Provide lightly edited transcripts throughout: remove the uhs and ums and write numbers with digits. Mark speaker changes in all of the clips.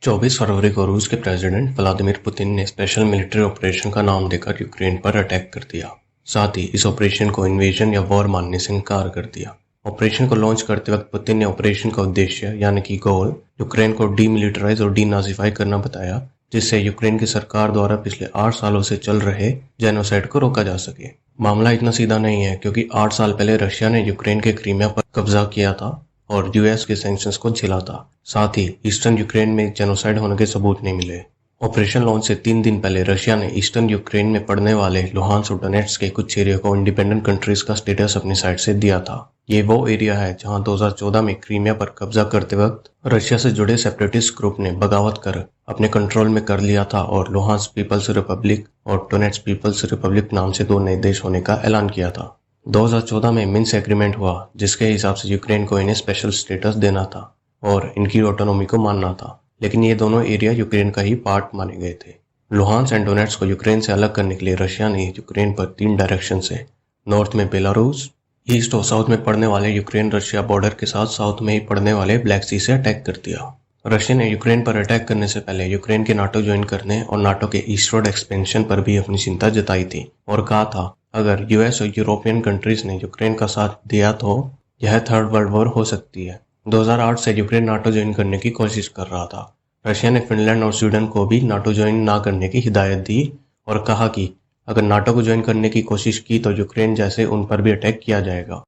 Speaker 1: 24 फरवरी को रूस के प्रेसिडेंट व्लादिमीर पुतिन ने स्पेशल मिलिट्री ऑपरेशन का नाम देकर यूक्रेन पर अटैक कर दिया। साथ ही इस ऑपरेशन को इन्वेजन या वॉर मानने से इनकार कर दिया। ऑपरेशन को लॉन्च करते वक्त पुतिन ने ऑपरेशन का उद्देश्य यानी कि गोल यूक्रेन को डीमिलिटराइज और डीनाजीफाई करना बताया, जिससे यूक्रेन की सरकार द्वारा पिछले 8 सालों से चल रहे जेनोसाइड को रोका जा सके। मामला इतना सीधा नहीं है, क्योंकि 8 साल पहले रशिया ने यूक्रेन के क्रीमिया पर कब्जा किया था और यूएस के सैंक्शंस को झेला था। साथ ही ईस्टर्न यूक्रेन में जेनोसाइड होने के सबूत नहीं मिले। ऑपरेशन लॉन्च से 3 दिन पहले रशिया ने ईस्टर्न यूक्रेन में पड़ने वाले लुहांस्क और डोनेट्स्क के कुछ एरिया को इंडिपेंडेंट कंट्रीज का स्टेटस अपनी साइड से दिया था। ये वो एरिया है जहां 2014 में क्रीमिया पर कब्जा करते वक्त रशिया से जुड़े सेपरेटिस्ट ग्रुप ने बगावत कर अपने कंट्रोल में कर लिया था और लुहांस्क पीपल्स रिपब्लिक और डोनेट्स्क पीपल्स रिपब्लिक नाम से 2 नए देश होने का ऐलान किया था। 2014 में मिन्स्क एग्रीमेंट हुआ, जिसके हिसाब से यूक्रेन को इन्हें स्पेशल स्टेटस देना था और इनकी ऑटोनॉमी को मानना था, लेकिन ये दोनों एरिया यूक्रेन का ही पार्ट माने गए थे। लुहांस्क एंड डोनेट्स्क को यूक्रेन से अलग करने के लिए रशिया ने यूक्रेन पर 3 डायरेक्शन से, नॉर्थ में बेलारूस, ईस्ट और साउथ में पड़ने वाले यूक्रेन रशिया बॉर्डर के साथ साउथ में ही पड़ने वाले ब्लैक सी से अटैक कर दिया। रशिया ने यूक्रेन पर अटैक करने से पहले यूक्रेन के नाटो ज्वाइन करने और नाटो के ईस्टवर्ड एक्सपेंशन पर भी अपनी चिंता जताई थी और कहा था, अगर यूएस और यूरोपियन कंट्रीज ने यूक्रेन का साथ दिया तो यह थर्ड वर्ल्ड वॉर हो सकती है। 2008 से यूक्रेन नाटो ज्वाइन करने की कोशिश कर रहा था। रशिया ने फिनलैंड और स्वीडन को भी नाटो ज्वाइन ना करने की हिदायत दी और कहा कि अगर नाटो को ज्वाइन करने की कोशिश की तो यूक्रेन जैसे उन पर भी अटैक किया जाएगा।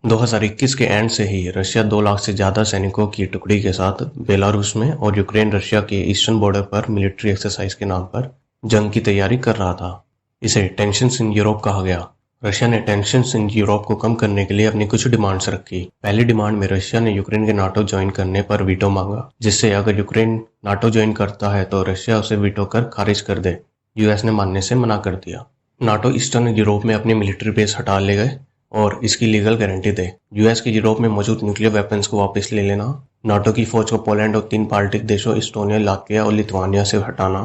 Speaker 1: 2021 के एंड से ही रशिया 2 लाख से ज्यादा सैनिकों की टुकड़ी के साथ बेलारूस में और यूक्रेन रशिया के ईस्टर्न बॉर्डर पर मिलिट्री एक्सरसाइज के नाम पर जंग की तैयारी कर रहा था। इसे टेंशन्स इन यूरोप कहा गया। रशिया ने टेंशन्स इन यूरोप को कम करने के लिए अपनी कुछ डिमांड्स रखी। पहली डिमांड में रशिया ने यूक्रेन के नाटो ज्वाइन करने पर वीटो मांगा, जिससे अगर यूक्रेन नाटो ज्वाइन करता है तो रशिया उसे वीटो कर खारिज कर दे। यूएस ने मानने से मना कर दिया। नाटो ईस्टर्न यूरोप में अपने मिलिट्री बेस हटा ले गए और इसकी लीगल गारंटी दे। यूएस के यूरोप में मौजूद न्यूक्लियर वेपन्स को वापस ले लेना, नाटो की फौज को पोलैंड और 3 बाल्टिक देशों इस्टोनिया, लातविया और लिथुआनिया से हटाना,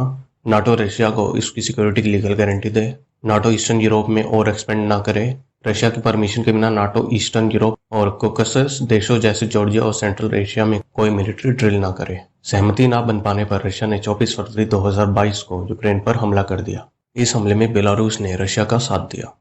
Speaker 1: नाटो रशिया को इसकी सिक्योरिटी की लीगल गारंटी दे, नाटो ईस्टर्न यूरोप में और एक्सपेंड ना करे, रशिया की परमिशन के बिना नाटो ईस्टर्न यूरोप और कोकसस देशों जैसे जॉर्जिया और सेंट्रल एशिया में कोई मिलिट्री ड्रिल ना करे। सहमति ना बन पाने पर रशिया ने 24 फरवरी 2022 को यूक्रेन पर हमला कर दिया। इस हमले में बेलारूस ने रशिया का साथ दिया।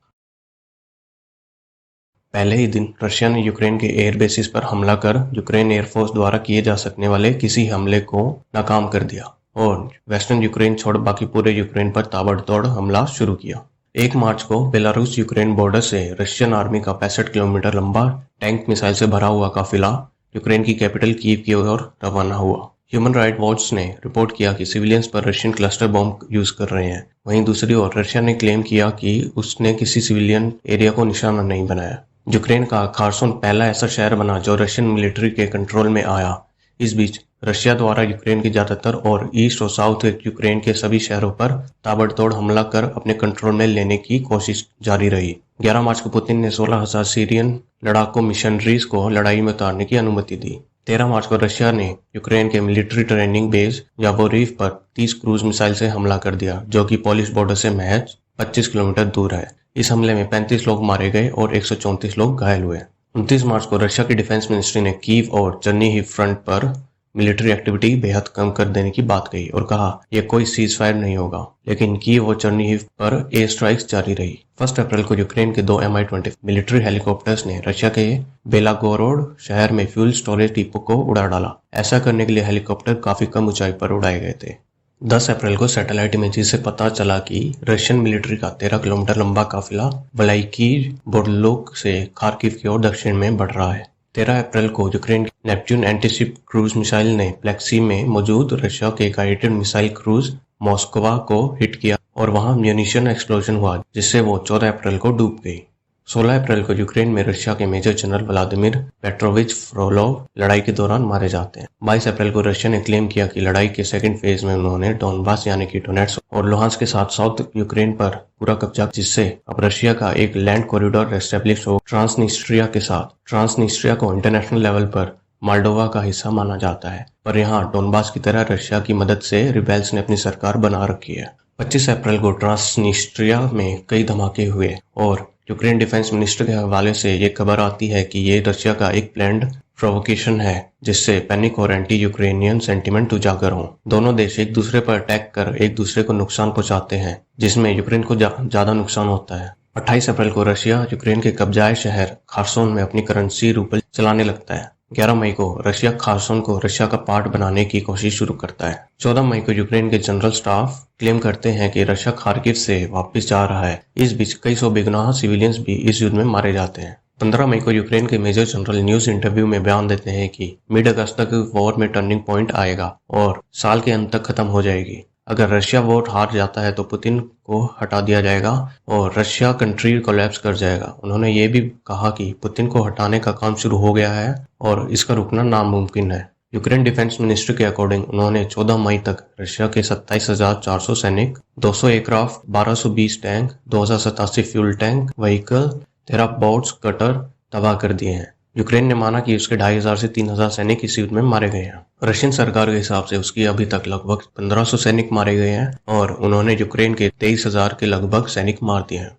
Speaker 1: पहले ही दिन रशिया ने यूक्रेन के एयर बेसिस पर हमला कर यूक्रेन एयरफोर्स द्वारा किए जा सकने वाले किसी हमले को नाकाम कर दिया और वेस्टर्न यूक्रेन छोड़ बाकी पूरे यूक्रेन पर ताबड़तोड़ हमला शुरू किया। 1 मार्च को बेलारूस यूक्रेन बॉर्डर से रशियन आर्मी का 65 किलोमीटर लंबा टैंक मिसाइल से भरा हुआ काफिला यूक्रेन की कैपिटल कीव की ओर रवाना हुआ। ह्यूमन राइट वॉच ने रिपोर्ट किया कि सिविलियंस पर रशियन क्लस्टर बॉम्ब यूज कर रहे हैं। वहीं दूसरी ओर रशिया ने क्लेम किया कि उसने किसी सिविलियन एरिया को निशाना नहीं बनाया। यूक्रेन का खारसोन पहला ऐसा शहर बना जो रशियन मिलिट्री के कंट्रोल में आया। इस बीच रशिया द्वारा यूक्रेन के ज्यादातर और ईस्ट और साउथ यूक्रेन के सभी शहरों पर ताबड़तोड़ हमला कर अपने कंट्रोल में लेने की कोशिश जारी रही। 11 मार्च को पुतिन ने 16,000 सीरियन लड़ाकू मिशनरीज को लड़ाई में उतारने की अनुमति दी। 13 मार्च को रशिया ने यूक्रेन के मिलिट्री ट्रेनिंग बेस यावोरिव पर 30 क्रूज मिसाइल से हमला कर दिया, जो कि पोलिश बॉर्डर से महज 25 किलोमीटर दूर है। इस हमले में 35 लोग मारे गए और 134 लोग घायल हुए। 29 मार्च को रशिया की डिफेंस मिनिस्ट्री ने कीव और चर्निहिव फ्रंट पर मिलिट्री एक्टिविटी बेहद कम कर देने की बात कही और कहा यह कोई सीज फायर नहीं होगा, लेकिन कीव और चर्निहिव पर एयर स्ट्राइक्स जारी रही। 1 अप्रैल को यूक्रेन के 2 Mi-20 मिलिट्री हेलीकॉप्टर्स ने रशिया के बेलागोरोड शहर में फ्यूल स्टोरेज डिपो को उड़ा डाला। ऐसा करने के लिए हेलीकॉप्टर काफी कम ऊंचाई पर उड़ाए गए थे। 10 अप्रैल को सैटेलाइट इमेजेस से पता चला कि रशियन मिलिट्री का 13 किलोमीटर लंबा काफिला वलाइकीर बोर्डलोक से खार्किव की ओर दक्षिण में बढ़ रहा है। 13 अप्रैल को यूक्रेन की नेपच्यून एंटीशिप क्रूज मिसाइल ने ब्लैक सी में मौजूद रशिया के गाइडेड मिसाइल क्रूज मॉस्कोवा को हिट किया और वहां म्यूनिशन एक्सप्लोजन हुआ, जिससे वो 14 अप्रैल को डूब गई। 16 अप्रैल को यूक्रेन में रशिया के major general Vladimir Petrovich Frolov लड़ाई के दौरान मारे जाते हैं। 22 अप्रैल को रशिया ने क्लेम किया कि लड़ाई के सेकंड फेज में उन्होंने डोनबास यानी कि डोनेट्स्क और लुहांस्क के साथ साउथ यूक्रेन पर पूरा कब्जा, जिससे अब रशिया का एक लैंड कॉरिडोर एस्टेब्लिश हो ट्रांसनिस्ट्रिया के साथ। ट्रांसनिस्ट्रिया को इंटरनेशनल लेवल पर मोल्डोवा का हिस्सा माना जाता है, पर यहाँ डोनबास की तरह रशिया की मदद से रिबेल्स ने अपनी सरकार बना रखी है। 25 अप्रैल को ट्रांसनिस्ट्रिया में कई धमाके हुए और यूक्रेन डिफेंस मिनिस्टर के हवाले से ये खबर आती है कि ये रशिया का एक प्लान्ड प्रोवोकेशन है जिससे पैनिक और एंटी यूक्रेनियन सेंटिमेंट उजागर हों। दोनों देश एक दूसरे पर अटैक कर एक दूसरे को नुकसान पहुंचाते हैं, जिसमें यूक्रेन को ज्यादा नुकसान होता है। 28 अप्रैल को रशिया यूक्रेन के कब्जाए शहर खार्सन में अपनी करेंसी रूबल चलाने लगता है। 11 मई को रशिया खार्सन को रशिया का पार्ट बनाने की कोशिश शुरू करता है। 14 मई को यूक्रेन के जनरल स्टाफ क्लेम करते हैं कि रशिया खार्किव से वापस जा रहा है। इस बीच कई सौ बेगुनाह सिविलियंस भी इस युद्ध में मारे जाते हैं। 15 मई को यूक्रेन के मेजर जनरल न्यूज इंटरव्यू में बयान देते हैं कि मिड अगस्त तक वॉर में टर्निंग पॉइंट आएगा और साल के अंत तक खत्म हो जाएगी। अगर रशिया वोट हार जाता है तो पुतिन को हटा दिया जाएगा और रशिया कंट्री कोलैप्स कर जाएगा। उन्होंने ये भी कहा कि पुतिन को हटाने का काम शुरू हो गया है और इसका रुकना नामुमकिन है। यूक्रेन डिफेंस मिनिस्ट्री के अकॉर्डिंग उन्होंने 14 मई तक रशिया के 27,400 सैनिक, 200 aircraft, 1220 tank, 2087 fuel tank vehicle, 13 boats cutter तबाह कर दिए हैं। यूक्रेन ने माना कि उसके 2,500 से 3,000 सैनिक इस युद्ध में मारे गए हैं। रशियन सरकार के हिसाब से उसकी अभी तक लगभग 1,500 सैनिक मारे गए हैं और उन्होंने यूक्रेन के 23,000 के लगभग सैनिक मार दिए हैं।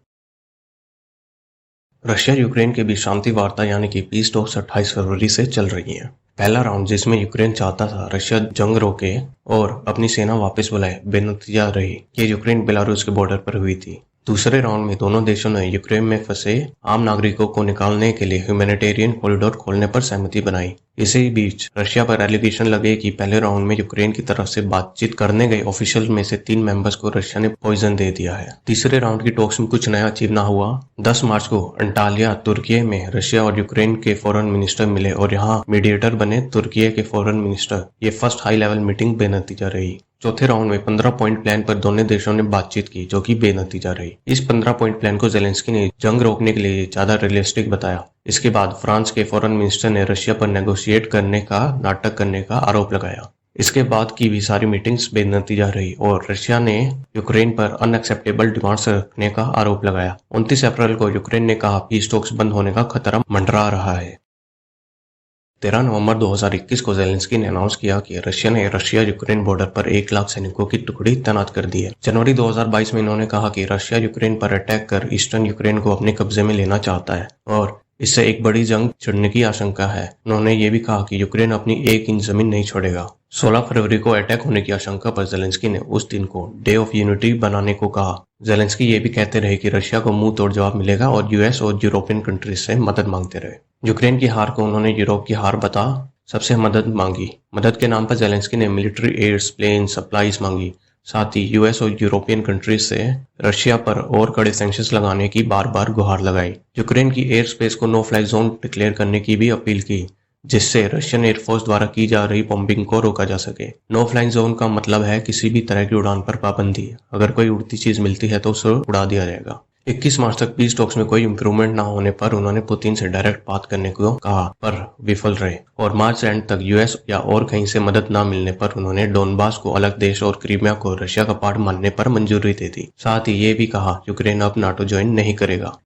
Speaker 1: रशिया यूक्रेन के बीच शांति वार्ता यानी कि पीस टॉक्स 28 फरवरी से चल रही है। पहला राउंड जिसमें यूक्रेन चाहता था रशिया जंग रोके और अपनी सेना वापस बुलाए, बेनतीजा रही। ये यूक्रेन बेलारूस के बॉर्डर पर हुई थी। दूसरे राउंड में दोनों देशों ने यूक्रेन में फंसे आम नागरिकों को निकालने के लिए ह्यूमैनिटेरियन कॉरिडोर खोलने पर सहमति बनाई। इसी बीच रशिया पर एलिगेशन लगे कि पहले राउंड में यूक्रेन की तरफ से बातचीत करने गए ऑफिशियल में से 3 मेंबर्स को रशिया ने पॉइजन दे दिया है। तीसरे राउंड की टॉक्स में कुछ नया अचीव न हुआ। 10 मार्च को अंटालिया तुर्की में रशिया और यूक्रेन के फॉरेन मिनिस्टर मिले और यहाँ मीडिएटर बने तुर्की के फॉरेन मिनिस्टर। ये फर्स्ट हाई लेवल मीटिंग बेनतीजा रही। चौथे राउंड में 15 पॉइंट प्लान पर दोनों देशों ने बातचीत की जो कि बेनतीजा रही। इस 15 पॉइंट प्लान को जेलेंस्की ने जंग रोकने के लिए ज्यादा रियलिस्टिक बताया। इसके बाद फ्रांस के फॉरेन मिनिस्टर ने रशिया पर नेगोशिएट करने का नाटक करने का आरोप लगाया। इसके बाद की भी सारी मीटिंग्स बेनतीजा रही और रशिया ने यूक्रेन पर अनएक्सेप्टेबल डिमांड्स रखने का आरोप लगाया। 29 अप्रैल को यूक्रेन ने कहा पीस टॉक्स बंद होने का खतरा मंडरा रहा है। 13 नवंबर 2021 को जेलेंस्की ने अनाउंस किया कि रशिया यूक्रेन बॉर्डर पर 1 लाख सैनिकों की टुकड़ी तैनात कर दी है। जनवरी 2022 में इन्होंने कहा कि रशिया यूक्रेन पर अटैक कर ईस्टर्न यूक्रेन को अपने कब्जे में लेना चाहता है और इससे एक बड़ी जंग छिड़ने की आशंका है। उन्होंने ये भी कहा कि यूक्रेन अपनी 1 इंच जमीन नहीं छोड़ेगा। 16 फरवरी को अटैक होने की आशंका पर जेलेंस्की ने उस दिन को डे ऑफ यूनिटी बनाने को कहा। जेलेंस्की ये भी कहते रहे कि रशिया को मुंह तोड़ जवाब मिलेगा और यूएस और यूरोपियन कंट्रीज से मदद मांगते रहे। यूक्रेन की हार को उन्होंने यूरोप की हार बता सबसे मदद मांगी। मदद के नाम पर जेलेंस्की ने मिलिट्री एड्स, प्लेन, सप्लाईज मांगी। साथ ही यूएस और यूरोपियन कंट्रीज से रशिया पर और कड़े सैंक्शंस लगाने की बार बार गुहार लगाई। यूक्रेन की एयर स्पेस को नो फ्लाई जोन डिक्लेयर करने की भी अपील की, जिससे रशियन एयरफोर्स द्वारा की जा रही बॉम्बिंग को रोका जा सके। नो फ्लाइंग जोन का मतलब है किसी भी तरह की उड़ान पर पाबंदी। अगर कोई उड़ती चीज मिलती है तो उसे उड़ा दिया जाएगा। 21 मार्च तक पीस टॉक्स में कोई इम्प्रूवमेंट न होने पर उन्होंने पुतिन से डायरेक्ट बात करने को कहा पर विफल रहे और मार्च एंड तक यूएस या और कहीं से मदद न मिलने पर उन्होंने डोनबास को अलग देश और क्रीमिया को रशिया का पार्ट मानने पर मंजूरी दे दी। साथ ही ये भी कहा यूक्रेन अब नाटो ज्वाइन नहीं करेगा।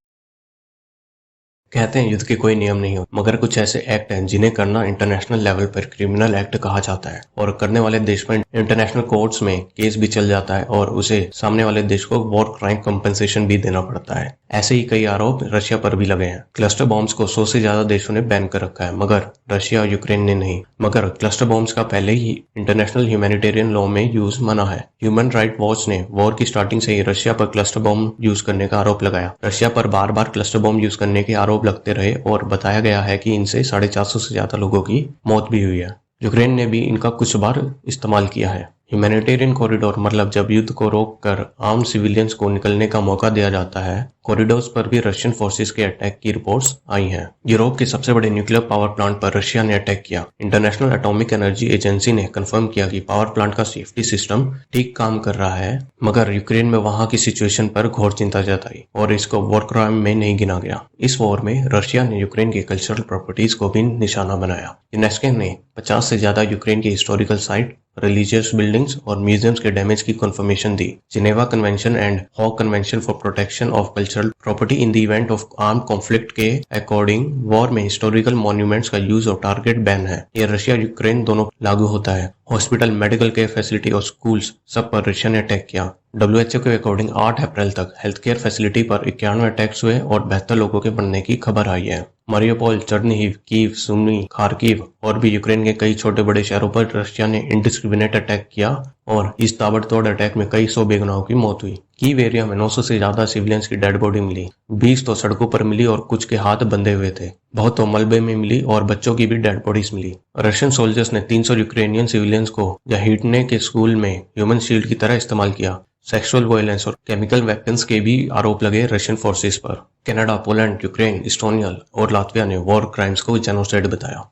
Speaker 1: कहते हैं युद्ध के कोई नियम नहीं हो, मगर कुछ ऐसे एक्ट हैं जिन्हें करना इंटरनेशनल लेवल पर क्रिमिनल एक्ट कहा जाता है और करने वाले देश पर इंटरनेशनल कोर्ट्स में केस भी चल जाता है और उसे सामने वाले देश को वॉर क्राइम कंपनसेशन भी देना पड़ता है। ऐसे ही कई आरोप रशिया पर भी लगे हैं। क्लस्टर बॉम्ब्स को 100 से ज्यादा देशों ने बैन कर रखा है, मगर रशिया और यूक्रेन ने नहीं। मगर क्लस्टर बॉम्ब्स का पहले ही इंटरनेशनल ह्यूमैनिटेरियन लॉ में यूज मना है। ह्यूमन राइट वॉच ने वॉर की स्टार्टिंग से ही रशिया पर क्लस्टर बॉम्ब यूज करने का आरोप लगाया। रशिया पर बार बार क्लस्टर बॉम्ब यूज करने के आरोप लगते रहे और बताया गया है कि इनसे 450 से ज्यादा लोगों की मौत भी हुई है। यूक्रेन ने भी इनका कुछ बार इस्तेमाल किया है। ह्यूमैनिटेरियन कॉरिडोर मतलब जब युद्ध को रोककर आम सिविलियंस को निकलने का मौका दिया जाता है। कॉरिडोर्स पर भी रशियन फोर्सेस के अटैक की रिपोर्ट्स आई हैं। यूरोप के सबसे बड़े न्यूक्लियर पावर प्लांट पर रशिया ने अटैक किया। इंटरनेशनल एटॉमिक एनर्जी एजेंसी ने कंफर्म किया कि पावर प्लांट का सेफ्टी सिस्टम ठीक काम कर रहा है, मगर यूक्रेन में वहां की सिचुएशन पर घोर चिंता जताई और इसको वॉर क्राइम में नहीं गिना गया। इस वॉर में रशिया ने यूक्रेन की कल्चरल प्रॉपर्टीज को भी निशाना बनाया। यूनेस्को ने 50 से ज्यादा यूक्रेन की हिस्टोरिकल साइट, रिलीजियस बिल्डिंग्स और म्यूजियम्स के डैमेज की कंफर्मेशन दी। Geneva convention and Hague convention for protection of cultural cultural property in the event of arm conflict के अकॉर्डिंग वॉर में हिस्टोरिकल मॉन्यूमेंट्स का यूज और टारगेट बैन है। ये रशिया यूक्रेन दोनों लागू होता है। हॉस्पिटल, मेडिकल केयर फैसिलिटी और स्कूल्स सब पर रशिया ने अटैक किया। WHO के अकॉर्डिंग 8 अप्रैल तक हेल्थ केयर फैसिलिटी पर 91 अटैक्स हुए और 72 लोगों के मरने की खबर आई है। मारियोपोल, चर्निहिव, कीव, सुमी, खार्किव और भी यूक्रेन के कई छोटे बड़े शहरों पर रशिया ने इंडिस्क्रिमिनेट अटैक किया और इस ताबड़तोड़ अटैक में कई सौ बेगुनाहों की मौत हुई। कीव एरिया में 900 से ज्यादा सिविलियंस की डेड बॉडी मिली। 20 तो सड़कों पर मिली और कुछ के हाथ बंधे हुए थे। बहुत तो मलबे में मिली और बच्चों की भी डेड बॉडीज मिली। रशियन सोल्जर्स ने 300 यूक्रेनियन सिविलियंस को जहीटने के स्कूल में ह्यूमन शील्ड की तरह इस्तेमाल किया। सेक्सुअल वायलेंस और केमिकल वेपन्स के भी आरोप लगे रशियन फोर्सेस पर। कनाडा, पोलैंड, यूक्रेन, इस्टोनिया और लातविया ने वॉर क्राइम्स को जेनोसाइड बताया।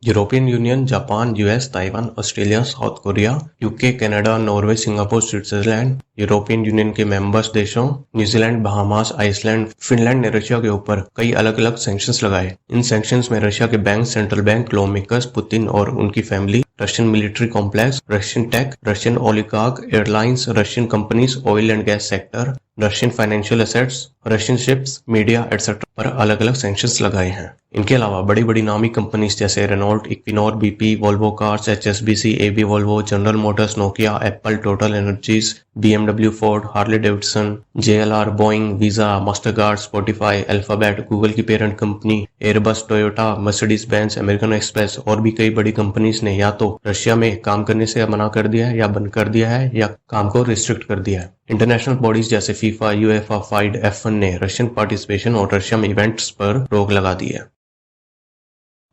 Speaker 1: European union, Japan, US, Taiwan, Australia, south Korea, UK, Canada, Norway, Singapore, Switzerland, European union के मेंबर्स देशों न्यूजीलैंड, बहामास, आइसलैंड, फिनलैंड ने रशिया के ऊपर कई अलग अलग सैंक्शंस लगाए। इन सैंक्शंस में रशिया के bank, central bank, law makers, Putin और उनकी family, Russian military complex, Russian tech, Russian oligarch, airlines, Russian companies, oil and gas sector, Russian financial assets, Russian ships, media etcetera पर अलग अलग sanctions लगाए हैं। इनके अलावा बड़ी बड़ी नामी कंपनीज जैसे Renault, Equinor, BP, Volvo cars, HSBC, AB Volvo, General Motors, Nokia, Apple, Total Energies, BMW, Ford, Harley Davidson, JLR, Boeing, Visa, Mastercard, Spotify, Alphabet, Google की parent company, Airbus, Toyota, Mercedes Benz, American Express और भी कई बड़ी companies ने या तो Russia में काम करने से मना कर दिया है या बंद कर दिया है या काम को रिस्ट्रिक्ट कर दिया है। इंटरनेशनल बॉडीज जैसे फीफा, UEFA, फाइड, F1 ने रशियन पार्टिसिपेशन और रशिया में इवेंट्स पर रोक लगा दी है।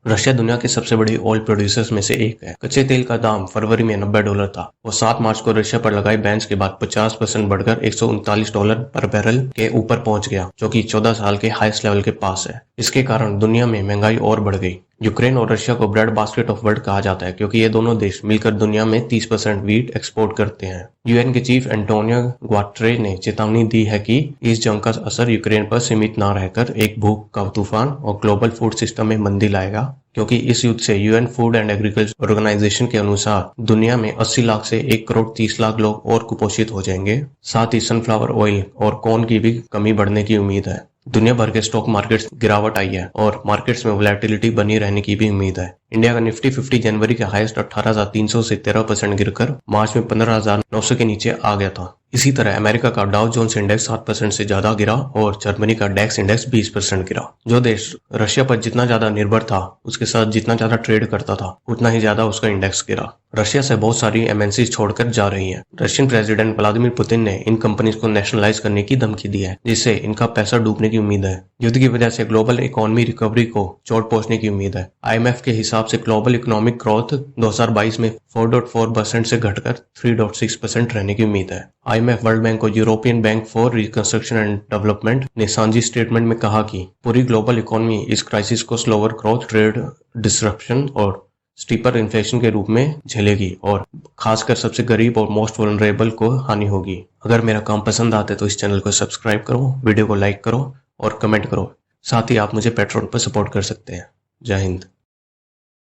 Speaker 1: रशिया दुनिया के सबसे बड़े ऑयल प्रोड्यूसर्स में से एक है। कच्चे तेल का दाम फरवरी में $90 था। वो 7 मार्च को रशिया पर लगाए बैन के बाद 50% बढ़कर $139 पर बैरल के ऊपर पहुंच गया, जो कि 14 साल के हाईएस्ट लेवल के पास है। इसके कारण दुनिया में महंगाई और बढ़ गई। यूक्रेन और रशिया को ब्रेड बास्केट ऑफ वर्ल्ड कहा जाता है क्योंकि ये दोनों देश मिलकर दुनिया में 30% वीट एक्सपोर्ट करते हैं। UN के चीफ एंटोनियो गुटेरेस ने चेतावनी दी है कि इस जंग का असर यूक्रेन पर सीमित न रहकर एक भूख का तूफान और ग्लोबल फूड सिस्टम में मंदी लाएगा, क्योंकि इस युद्ध से UN food and agriculture organisation के अनुसार दुनिया में 80 लाख से 1,30,00,000 लोग और कुपोषित हो जाएंगे। साथ ही सनफ्लावर ऑयल और कॉर्न की भी कमी बढ़ने की उम्मीद है। दुनिया भर के स्टॉक मार्केट्स गिरावट आई है और मार्केट्स में वोलेटिलिटी बनी रहने की भी उम्मीद है। इंडिया का निफ्टी 50 जनवरी के हाईएस्ट 18,300 से 13% गिरकर मार्च में 15,900 के नीचे आ गया था। इसी तरह अमेरिका का डाउ जोन्स इंडेक्स 7% से ज्यादा गिरा और जर्मनी का डेक्स इंडेक्स 20% गिरा। जो देश रशिया पर जितना ज्यादा निर्भर था, उसके साथ जितना ज्यादा ट्रेड करता था, उतना ही ज्यादा उसका इंडेक्स गिरा। रशिया से बहुत सारी MNC छोड़कर जा रही हैं। रशियन प्रेसिडेंट व्लादिमीर पुतिन ने इन कंपनीज को नेशनलाइज करने की धमकी दी है, जिससे इनका पैसा डूबने की उम्मीद है। युद्ध की वजह से ग्लोबल इकोनॉमी रिकवरी को चोट पहुंचने की उम्मीद है। IMF के हिसाब से ग्लोबल इकोनॉमिक ग्रोथ 2022 में 4.4% से घटकर 3.6% रहने की उम्मीद है। IMF, वर्ल्ड बैंक और European bank for reconstruction and development ने सांझी स्टेटमेंट में कहा कि पूरी ग्लोबल इकोनॉमी इस क्राइसिस को स्लोअर ग्रोथ, ट्रेड डिसरप्शन और स्टीपर इन्फ्लेशन के रूप में झेलेगी और खासकर सबसे गरीब और मोस्ट वल्नरेबल को हानि होगी। अगर मेरा काम पसंद आता है तो इस चैनल को सब्सक्राइब करो, वीडियो को लाइक करो और कमेंट करो। साथ ही आप मुझे पेट्रोन पर सपोर्ट कर सकते हैं। जय हिंद।